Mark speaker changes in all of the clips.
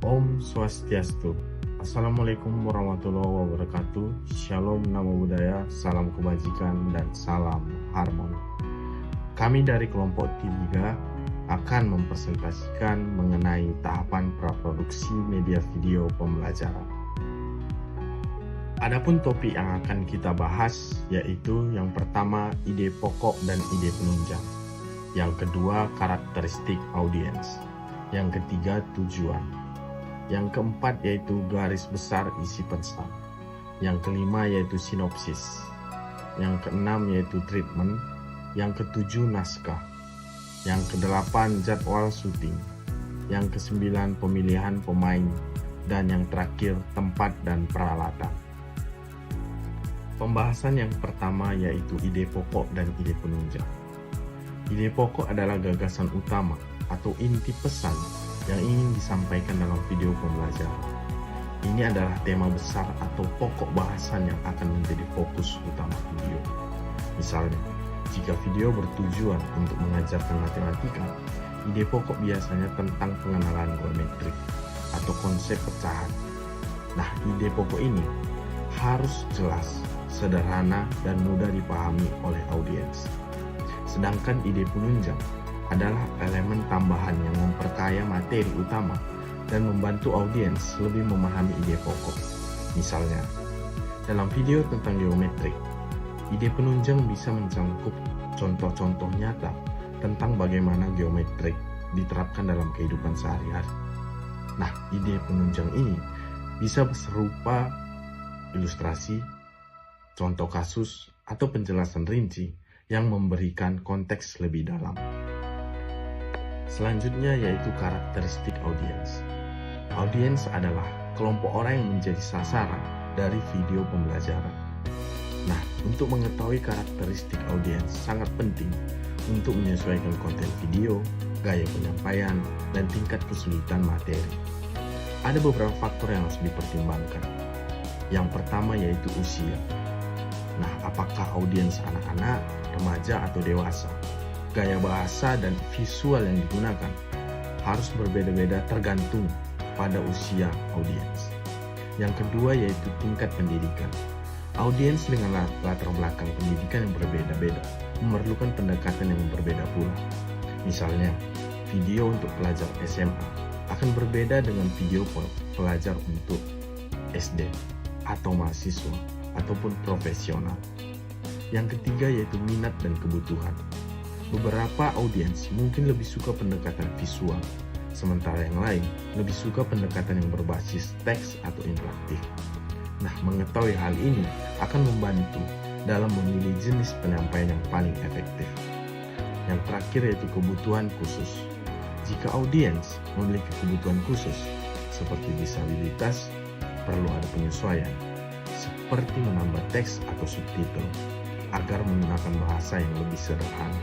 Speaker 1: Om Swastiastu. Assalamualaikum warahmatullahi wabarakatuh. Shalom, namo buddhaya, salam kebajikan, dan salam harmoni. Kami dari kelompok T3 akan mempresentasikan mengenai tahapan praproduksi media video pembelajaran. Adapun topik yang akan kita bahas yaitu yang pertama ide pokok dan ide penunjang, yang kedua karakteristik audiens, yang ketiga tujuan, yang keempat yaitu garis besar isi pesan, yang kelima yaitu sinopsis, yang keenam yaitu treatment, yang ketujuh naskah, yang kedelapan jadwal syuting, yang kesembilan pemilihan pemain, dan yang terakhir tempat dan peralatan. Pembahasan yang pertama yaitu ide pokok dan ide penunjang. Ide pokok adalah gagasan utama atau inti pesan yang ingin disampaikan dalam video pembelajaran. Ini adalah tema besar atau pokok bahasan yang akan menjadi fokus utama video. Misalnya, jika video bertujuan untuk mengajarkan matematika, ide pokok biasanya tentang pengenalan geometrik atau konsep pecahan. Nah, ide pokok ini harus jelas, sederhana, dan mudah dipahami oleh audiens. Sedangkan ide penunjang adalah elemen tambahan yang memperkaya materi utama dan membantu audiens lebih memahami ide pokok. Misalnya, dalam video tentang geometrik, ide penunjang bisa mencangkup contoh-contoh nyata tentang bagaimana geometrik diterapkan dalam kehidupan sehari-hari. Nah, ide penunjang ini bisa berupa ilustrasi, contoh kasus, atau penjelasan rinci yang memberikan konteks lebih dalam. Selanjutnya yaitu karakteristik audiens. Audiens adalah kelompok orang yang menjadi sasaran dari video pembelajaran. Nah, untuk mengetahui karakteristik audiens sangat penting untuk menyesuaikan konten video, gaya penyampaian, dan tingkat kesulitan materi. Ada beberapa faktor yang harus dipertimbangkan. Yang pertama yaitu usia. Nah, apakah audiens anak-anak, remaja, atau dewasa? Gaya bahasa dan visual yang digunakan harus berbeda-beda tergantung pada usia audiens. Yang kedua yaitu tingkat pendidikan. Audiens dengan latar belakang pendidikan yang berbeda-beda memerlukan pendekatan yang berbeda pula. Misalnya, video untuk pelajar SMA akan berbeda dengan video pelajar untuk SD atau mahasiswa ataupun profesional. Yang ketiga yaitu minat dan kebutuhan. Beberapa audiens mungkin lebih suka pendekatan visual, sementara yang lain lebih suka pendekatan yang berbasis teks atau interaktif. Nah, mengetahui hal ini akan membantu dalam memilih jenis penyampaian yang paling efektif. Yang terakhir yaitu kebutuhan khusus. Jika audiens memiliki kebutuhan khusus, seperti disabilitas, perlu ada penyesuaian, seperti menambah teks atau subtitle, agar menggunakan bahasa yang lebih sederhana.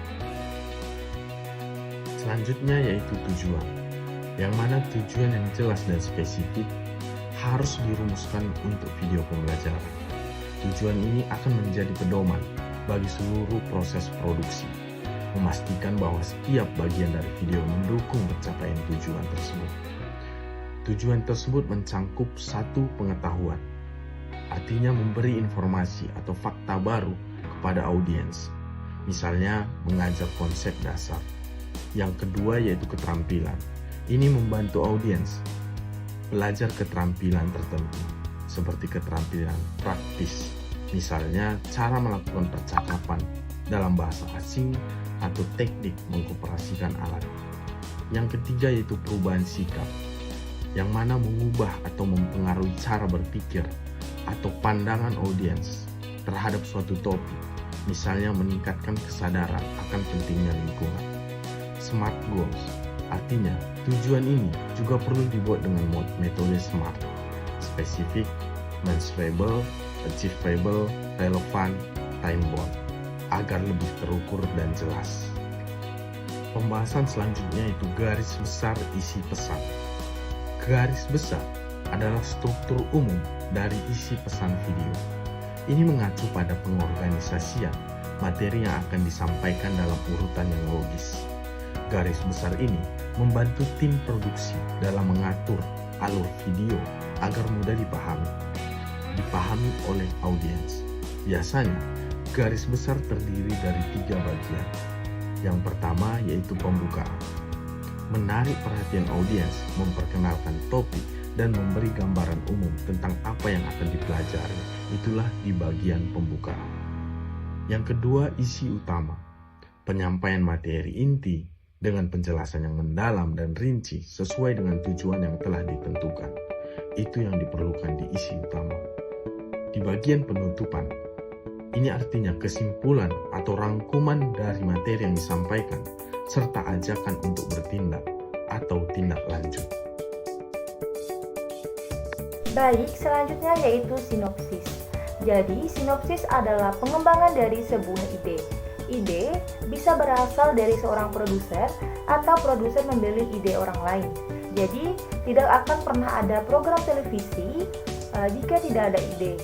Speaker 1: Selanjutnya yaitu tujuan, yang mana tujuan yang jelas dan spesifik harus dirumuskan untuk video pembelajaran. Tujuan ini akan menjadi pedoman bagi seluruh proses produksi, memastikan bahwa setiap bagian dari video mendukung pencapaian tujuan tersebut. Tujuan tersebut mencangkup satu pengetahuan, artinya memberi informasi atau fakta baru kepada audiens, misalnya mengajar konsep dasar. Yang kedua yaitu keterampilan. Ini membantu audiens belajar keterampilan tertentu, seperti keterampilan praktis, misalnya cara melakukan percakapan dalam bahasa asing atau teknik mengoperasikan alat. Yang ketiga yaitu perubahan sikap, yang mana mengubah atau mempengaruhi cara berpikir atau pandangan audiens terhadap suatu topik, misalnya meningkatkan kesadaran akan pentingnya lingkungan. Smart goals, artinya tujuan ini juga perlu dibuat dengan metode SMART, spesifik, measurable, achievable, relevant, time bound, agar lebih terukur dan jelas. Pembahasan selanjutnya itu garis besar isi pesan. Garis besar adalah struktur umum dari isi pesan video. Ini mengacu pada pengorganisasian materi yang akan disampaikan dalam urutan yang logis. Garis besar ini membantu tim produksi dalam mengatur alur video agar mudah dipahami oleh audiens. Biasanya, garis besar terdiri dari 3 bagian. Yang pertama yaitu pembukaan. Menarik perhatian audiens, memperkenalkan topik, dan memberi gambaran umum tentang apa yang akan dipelajari. Itulah di bagian pembukaan. Yang kedua, isi utama. Penyampaian materi inti dengan penjelasan yang mendalam dan rinci sesuai dengan tujuan yang telah ditentukan. Itu yang diperlukan di isi utama. Di bagian penutupan, ini artinya kesimpulan atau rangkuman dari materi yang disampaikan, serta ajakan untuk bertindak atau tindak lanjut.
Speaker 2: Baik, selanjutnya yaitu sinopsis. Jadi, sinopsis adalah pengembangan dari sebuah ide. Ide bisa berasal dari seorang produser atau produser membeli ide orang lain. Jadi, tidak akan pernah ada program televisi jika tidak ada ide.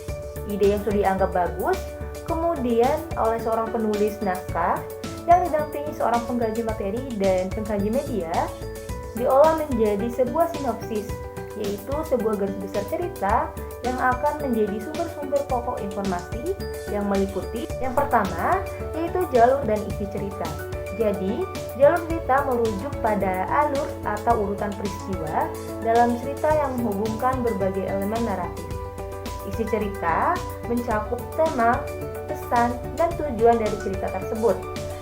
Speaker 2: Ide yang sudah dianggap bagus, kemudian oleh seorang penulis naskah yang didampingi seorang pengkaji materi dan pengkaji media, diolah menjadi sebuah sinopsis, yaitu sebuah garis besar cerita yang akan menjadi sumber-sumber pokok informasi yang meliputi yang pertama yaitu jalur dan isi cerita. Jadi, jalur cerita merujuk pada alur atau urutan peristiwa dalam cerita yang menghubungkan berbagai elemen naratif. Isi cerita mencakup tema, pesan, dan tujuan dari cerita tersebut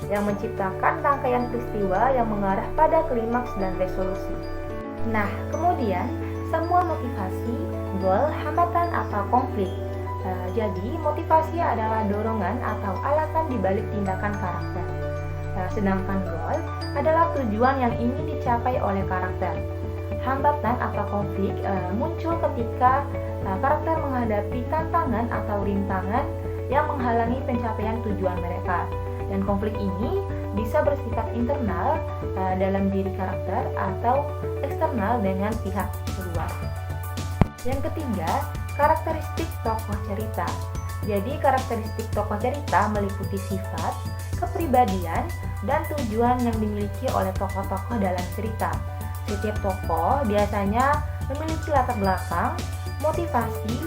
Speaker 2: yang menciptakan rangkaian peristiwa yang mengarah pada klimaks dan resolusi. Nah, kemudian semua motivasi, goal, hambatan, atau konflik. Jadi, motivasi adalah dorongan atau alasan dibalik tindakan karakter. Sedangkan goal adalah tujuan yang ingin dicapai oleh karakter. Hambatan atau konflik muncul ketika karakter menghadapi tantangan atau rintangan yang menghalangi pencapaian tujuan mereka. Dan konflik ini bisa bersifat internal dalam diri karakter atau eksternal dengan pihak luar. Yang ketiga, karakteristik tokoh cerita. Jadi, karakteristik tokoh cerita meliputi sifat, kepribadian, dan tujuan yang dimiliki oleh tokoh-tokoh dalam cerita. Setiap tokoh biasanya memiliki latar belakang, motivasi,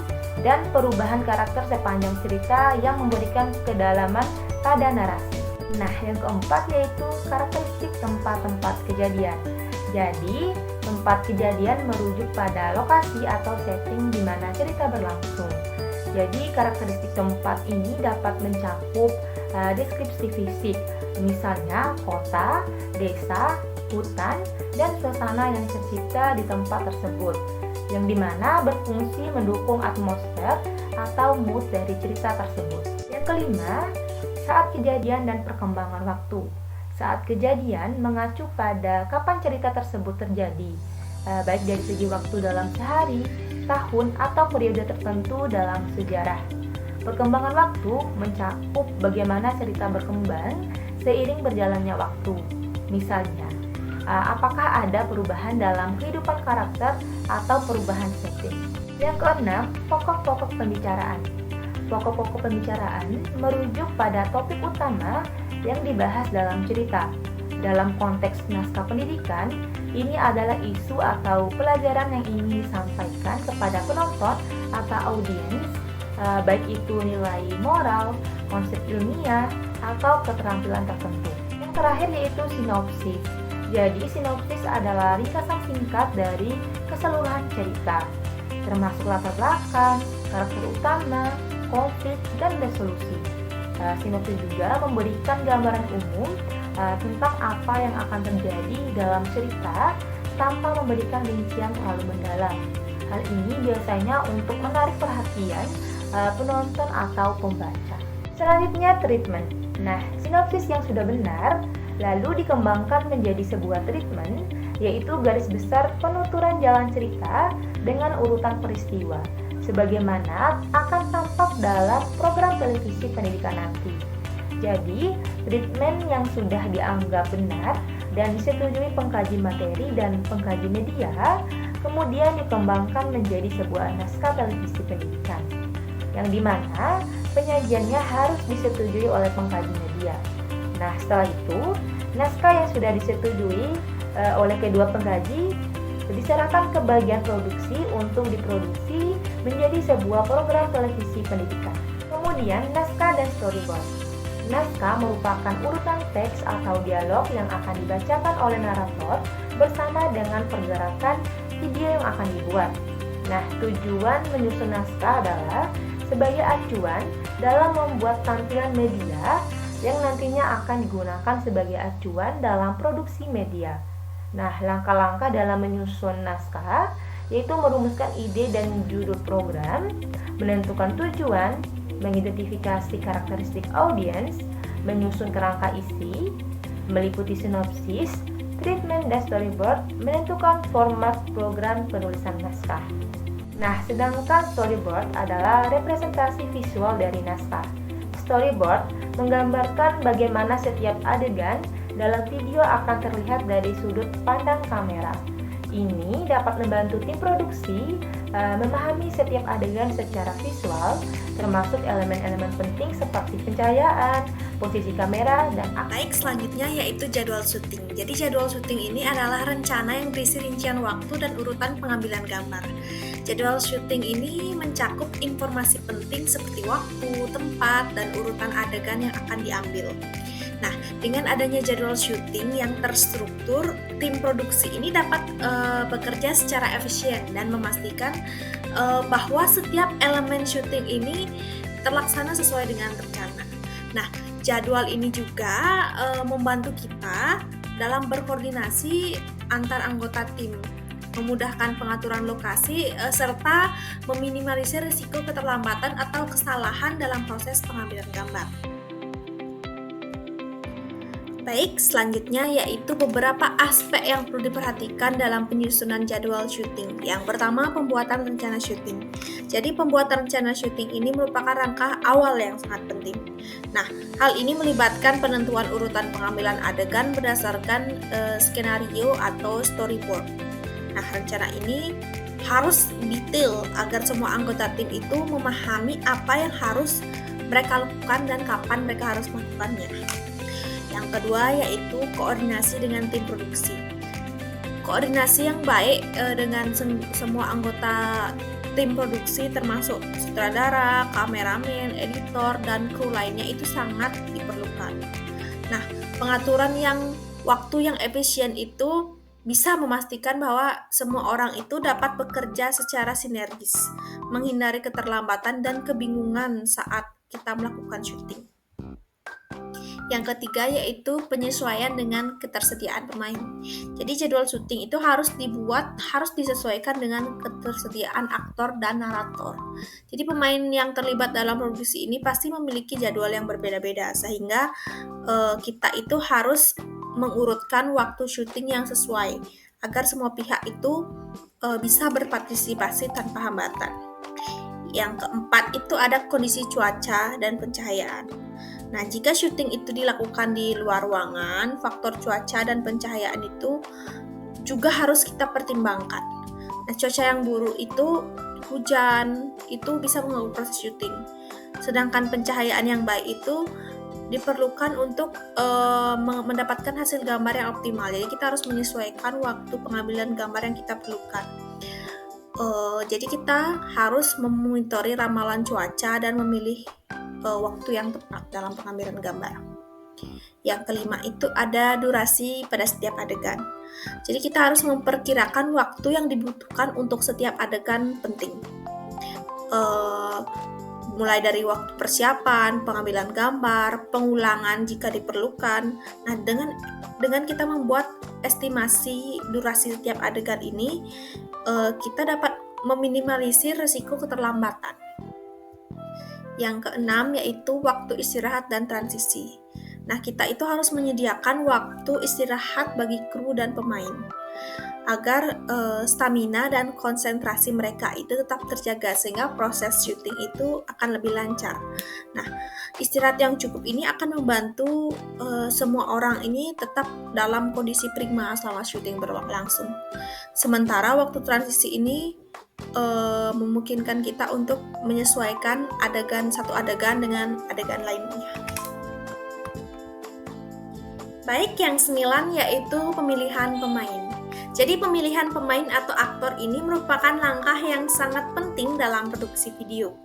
Speaker 2: dan perubahan karakter sepanjang cerita yang memberikan kedalaman pada narasi. Nah, yang keempat yaitu karakteristik tempat-tempat kejadian. Jadi, tempat kejadian merujuk pada lokasi atau setting di mana cerita berlangsung. Jadi, karakteristik tempat ini dapat mencakup deskripsi fisik, misalnya kota, desa, hutan, dan suasana yang tercipta di tempat tersebut, yang dimana berfungsi mendukung atmosfer atau mood dari cerita tersebut. Yang kelima, saat kejadian dan perkembangan waktu. Saat kejadian mengacu pada kapan cerita tersebut terjadi, baik dari segi waktu dalam sehari, tahun, atau periode tertentu dalam sejarah. Perkembangan waktu mencakup bagaimana cerita berkembang seiring berjalannya waktu. Misalnya, apakah ada perubahan dalam kehidupan karakter atau perubahan setting. Yang keenam, pokok-pokok pembicaraan. Pokok-pokok pembicaraan merujuk pada topik utama yang dibahas dalam cerita. Dalam konteks naskah pendidikan, ini adalah isu atau pelajaran yang ingin disampaikan kepada penonton atau audiens, baik itu nilai moral, konsep ilmiah, atau keterampilan tertentu. Yang terakhir yaitu sinopsis. Jadi, sinopsis adalah ringkasan singkat dari keseluruhan cerita, termasuk latar belakang, karakter utama, konflik, dan resolusi. Sinopsis juga memberikan gambaran umum tentang apa yang akan terjadi dalam cerita tanpa memberikan rincian terlalu mendalam. Hal ini biasanya untuk menarik perhatian penonton atau pembaca. Selanjutnya, treatment. Nah, sinopsis yang sudah benar lalu dikembangkan menjadi sebuah treatment, yaitu garis besar penuturan jalan cerita dengan urutan peristiwa, sebagaimana akan tampak dalam program televisi pendidikan nanti. Jadi, treatment yang sudah dianggap benar dan disetujui pengkaji materi dan pengkaji media, kemudian dikembangkan menjadi sebuah naskah televisi pendidikan, yang dimana penyajiannya harus disetujui oleh pengkaji media. Nah, setelah itu, naskah yang sudah disetujui oleh kedua pengkaji diserahkan ke bagian produksi untuk diproduksi menjadi sebuah program televisi pendidikan. Kemudian naskah dan storyboard. Naskah merupakan urutan teks atau dialog yang akan dibacakan oleh narator bersama dengan pergerakan video yang akan dibuat. Nah, tujuan menyusun naskah adalah sebagai acuan dalam membuat tampilan media yang nantinya akan digunakan sebagai acuan dalam produksi media. Nah, langkah-langkah dalam menyusun naskah yaitu merumuskan ide dan judul program, menentukan tujuan, mengidentifikasi karakteristik audiens, menyusun kerangka isi, meliputi sinopsis, treatment dan storyboard, menentukan format program penulisan naskah. Nah, sedangkan storyboard adalah representasi visual dari naskah. Storyboard menggambarkan bagaimana setiap adegan dalam video akan terlihat dari sudut pandang kamera. Ini dapat membantu tim produksi memahami setiap adegan secara visual, termasuk elemen-elemen penting seperti pencahayaan, posisi kamera, dan
Speaker 3: Baik, selanjutnya yaitu jadwal syuting. Jadi jadwal syuting ini adalah rencana yang berisi rincian waktu dan urutan pengambilan gambar. Jadwal syuting ini mencakup informasi penting seperti waktu, tempat, dan urutan adegan yang akan diambil. Nah, dengan adanya jadwal syuting yang terstruktur, tim produksi ini dapat bekerja secara efisien dan memastikan bahwa setiap elemen syuting ini terlaksana sesuai dengan rencana. Nah, jadwal ini juga membantu kita dalam berkoordinasi antar anggota tim, memudahkan pengaturan lokasi serta meminimalisir risiko keterlambatan atau kesalahan dalam proses pengambilan gambar. Baik, selanjutnya yaitu beberapa aspek yang perlu diperhatikan dalam penyusunan jadwal syuting. Yang pertama, pembuatan rencana syuting. Jadi, pembuatan rencana syuting ini merupakan langkah awal yang sangat penting. Nah, hal ini melibatkan penentuan urutan pengambilan adegan berdasarkan skenario atau storyboard. Nah, rencana ini harus detail agar semua anggota tim itu memahami apa yang harus mereka lakukan dan kapan mereka harus melakukannya. Yang kedua yaitu koordinasi dengan tim produksi. Koordinasi yang baik dengan semua anggota tim produksi termasuk sutradara, kameramen, editor, dan kru lainnya itu sangat diperlukan. Nah, pengaturan waktu yang efisien itu bisa memastikan bahwa semua orang itu dapat bekerja secara sinergis, menghindari keterlambatan dan kebingungan saat kita melakukan syuting. Yang ketiga yaitu penyesuaian dengan ketersediaan pemain. Jadi jadwal syuting itu harus disesuaikan dengan ketersediaan aktor dan narator. Jadi pemain yang terlibat dalam produksi ini pasti memiliki jadwal yang berbeda-beda, sehingga kita itu harus mengurutkan waktu syuting yang sesuai agar semua pihak itu bisa berpartisipasi tanpa hambatan. Yang keempat itu ada kondisi cuaca dan pencahayaan. Nah, jika syuting itu dilakukan di luar ruangan, faktor cuaca dan pencahayaan itu juga harus kita pertimbangkan. Nah, cuaca yang buruk itu, hujan, itu bisa mengganggu proses syuting. Sedangkan pencahayaan yang baik itu diperlukan untuk mendapatkan hasil gambar yang optimal. Jadi kita harus menyesuaikan waktu pengambilan gambar yang kita perlukan. Jadi kita harus memonitori ramalan cuaca dan memilih waktu yang tepat dalam pengambilan gambar. Yang kelima itu ada durasi pada setiap adegan. Jadi kita harus memperkirakan waktu yang dibutuhkan untuk setiap adegan penting. Mulai dari waktu persiapan, pengambilan gambar, pengulangan jika diperlukan. Nah, dengan kita membuat estimasi durasi setiap adegan ini, kita dapat meminimalisir risiko keterlambatan. Yang keenam yaitu waktu istirahat dan transisi. Nah, kita itu harus menyediakan waktu istirahat bagi kru dan pemain agar stamina dan konsentrasi mereka itu tetap terjaga sehingga proses syuting itu akan lebih lancar. Nah, istirahat yang cukup ini akan membantu semua orang ini tetap dalam kondisi prima selama syuting berlangsung. Sementara waktu transisi ini memungkinkan kita untuk menyesuaikan satu adegan dengan adegan lainnya. Baik, yang sembilan yaitu pemilihan pemain. Jadi pemilihan pemain atau aktor ini merupakan langkah yang sangat penting dalam produksi video.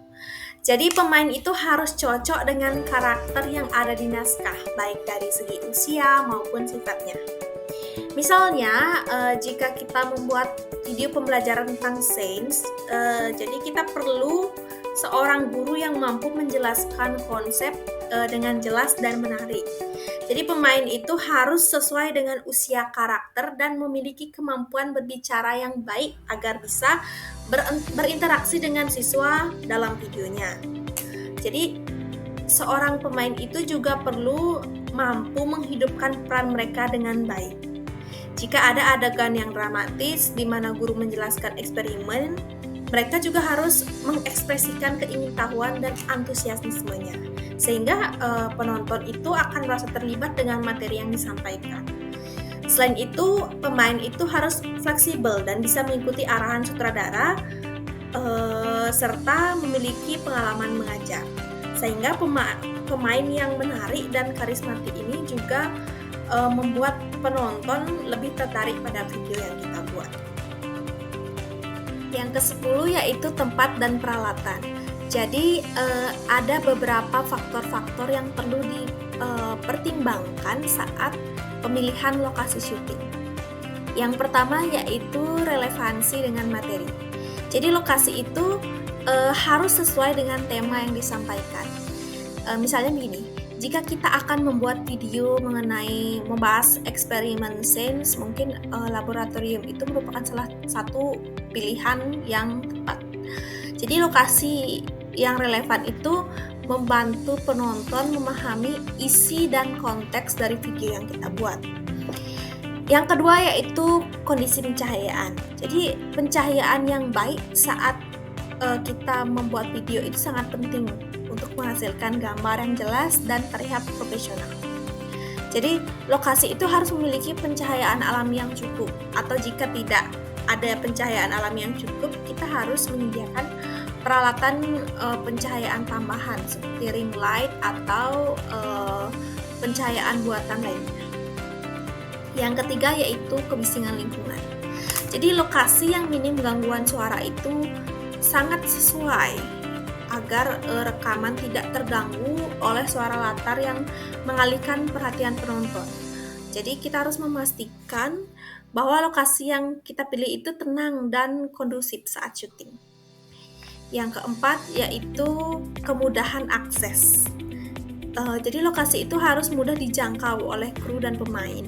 Speaker 3: Jadi pemain itu harus cocok dengan karakter yang ada di naskah, baik dari segi usia maupun sifatnya. Misalnya, jika kita membuat video pembelajaran tentang sains, jadi kita perlu seorang guru yang mampu menjelaskan konsep dengan jelas dan menarik. Jadi pemain itu harus sesuai dengan usia karakter dan memiliki kemampuan berbicara yang baik agar bisa berinteraksi dengan siswa dalam videonya. Jadi seorang pemain itu juga perlu mampu menghidupkan peran mereka dengan baik. Jika ada adegan yang dramatis di mana guru menjelaskan eksperimen, mereka juga harus mengekspresikan keingintahuan dan antusiasmenya, sehingga penonton itu akan merasa terlibat dengan materi yang disampaikan. Selain itu, pemain itu harus fleksibel dan bisa mengikuti arahan sutradara serta memiliki pengalaman mengajar, sehingga pemain yang menarik dan karismatik ini juga membuat penonton lebih tertarik pada video yang kita buat. Yang ke-10 yaitu tempat dan peralatan. Jadi ada beberapa faktor-faktor yang perlu dipertimbangkan saat pemilihan lokasi syuting. Yang pertama yaitu relevansi dengan materi. Jadi lokasi itu harus sesuai dengan tema yang disampaikan. Misalnya begini, jika kita akan membuat video mengenai membahas eksperimen sains, mungkin laboratorium itu merupakan salah satu pilihan yang tepat. Jadi lokasi yang relevan itu membantu penonton memahami isi dan konteks dari video yang kita buat. Yang kedua yaitu kondisi pencahayaan. Jadi pencahayaan yang baik saat kita membuat video itu sangat penting untuk menghasilkan gambar yang jelas dan terlihat profesional. Jadi lokasi itu harus memiliki pencahayaan alami yang cukup, atau jika tidak ada pencahayaan alami yang cukup, kita harus menyediakan peralatan pencahayaan tambahan seperti ring light atau pencahayaan buatan lainnya. Yang ketiga yaitu kebisingan lingkungan. Jadi lokasi yang minim gangguan suara itu sangat sesuai agar rekaman tidak terganggu oleh suara latar yang mengalihkan perhatian penonton. Jadi kita harus memastikan bahwa lokasi yang kita pilih itu tenang dan kondusif saat syuting. Yang keempat yaitu kemudahan akses. Jadi lokasi itu harus mudah dijangkau oleh kru dan pemain.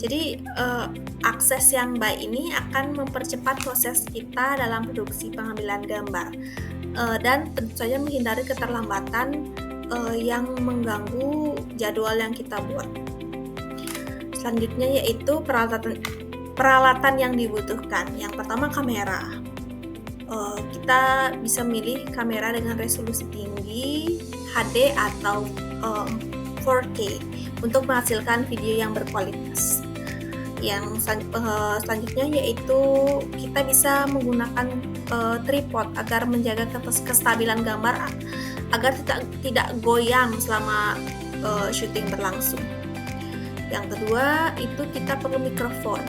Speaker 3: Jadi akses yang baik ini akan mempercepat proses kita dalam produksi pengambilan gambar dan tentu saja menghindari keterlambatan yang mengganggu jadwal yang kita buat. Selanjutnya yaitu peralatan yang dibutuhkan. Yang pertama kamera. Kita bisa milih kamera dengan resolusi tinggi, HD atau 4K untuk menghasilkan video yang berkualitas. Yang selanjutnya yaitu kita bisa menggunakan tripod agar menjaga kestabilan gambar agar tidak goyang selama syuting berlangsung. Yang kedua itu kita perlu mikrofon.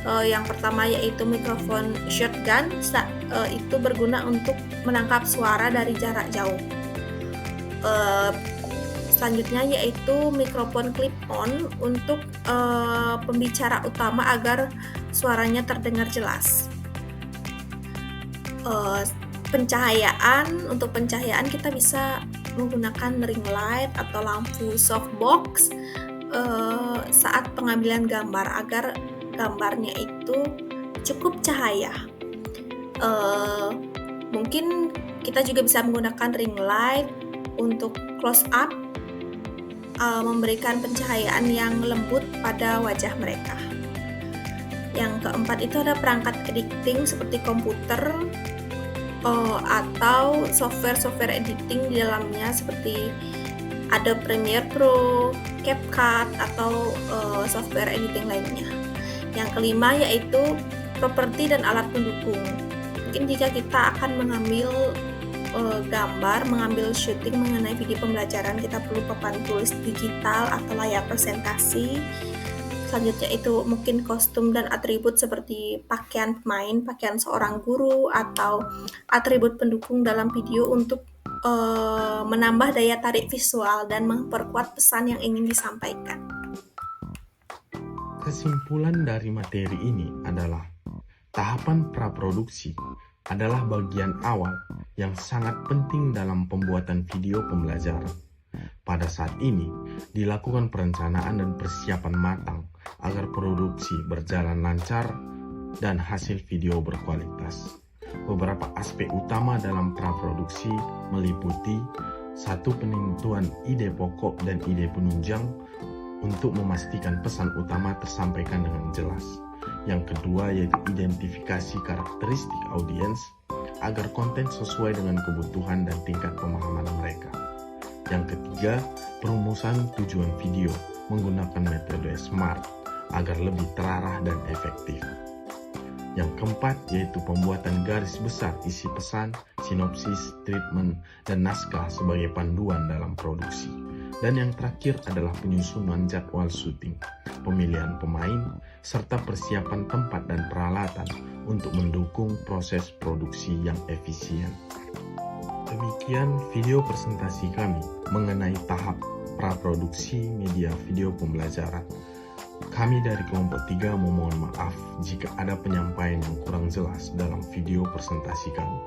Speaker 3: Yang pertama yaitu mikrofon shotgun, itu berguna untuk menangkap suara dari jarak jauh. Selanjutnya yaitu mikrofon clip-on untuk pembicara utama agar suaranya terdengar jelas. Untuk pencahayaan kita bisa menggunakan ring light atau lampu softbox saat pengambilan gambar agar gambarnya itu cukup cahaya. Mungkin kita juga bisa menggunakan ring light untuk close up, memberikan pencahayaan yang lembut pada wajah mereka. Yang keempat itu ada perangkat editing seperti komputer atau software editing di dalamnya seperti Adobe Premiere Pro, CapCut atau software editing lainnya. Yang kelima yaitu properti dan alat pendukung. Mungkin jika kita akan mengambil mengambil syuting mengenai video pembelajaran, kita perlu papan tulis digital atau layar presentasi, Selanjutnya itu mungkin kostum dan atribut seperti pakaian pemain, pakaian seorang guru, atau atribut pendukung dalam video untuk menambah daya tarik visual dan memperkuat pesan yang ingin disampaikan.
Speaker 1: Kesimpulan dari materi ini adalah tahapan praproduksi adalah bagian awal yang sangat penting dalam pembuatan video pembelajaran. Pada saat ini, dilakukan perencanaan dan persiapan matang agar produksi berjalan lancar dan hasil video berkualitas. Beberapa aspek utama dalam praproduksi meliputi: 1. Penentuan ide pokok dan ide penunjang untuk memastikan pesan utama tersampaikan dengan jelas. Yang kedua yaitu identifikasi karakteristik audiens agar konten sesuai dengan kebutuhan dan tingkat pemahaman mereka. Yang ketiga, perumusan tujuan video menggunakan metode SMART agar lebih terarah dan efektif. Yang keempat yaitu pembuatan garis besar isi pesan, sinopsis, treatment, dan naskah sebagai panduan dalam produksi. Dan yang terakhir adalah penyusunan jadwal syuting, pemilihan pemain, serta persiapan tempat dan peralatan untuk mendukung proses produksi yang efisien. Demikian video presentasi kami mengenai tahap praproduksi media video pembelajaran. Kami dari kelompok 3 memohon maaf jika ada penyampaian yang kurang jelas dalam video presentasi kami.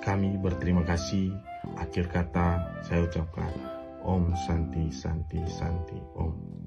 Speaker 1: Kami berterima kasih. Akhir kata saya ucapkan Om Santi Santi Santi Om.